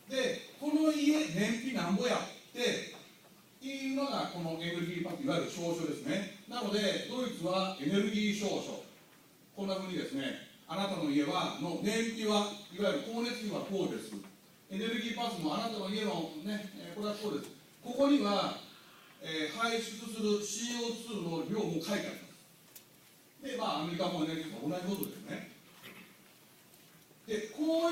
で、この家、燃費なんぼやっていうのがこのエネルギーパス、いわゆる証書ですね。なので、ドイツはエネルギー証書、こんなふうにですね、あなたの家はの燃費はいわゆる光熱費はこうです。エネルギーパスもあなたの家のね、これはこうです。ここには、排出する CO2 の量も書いてあります。で、アメリカもエネルギーパス同じことですね。で、こういう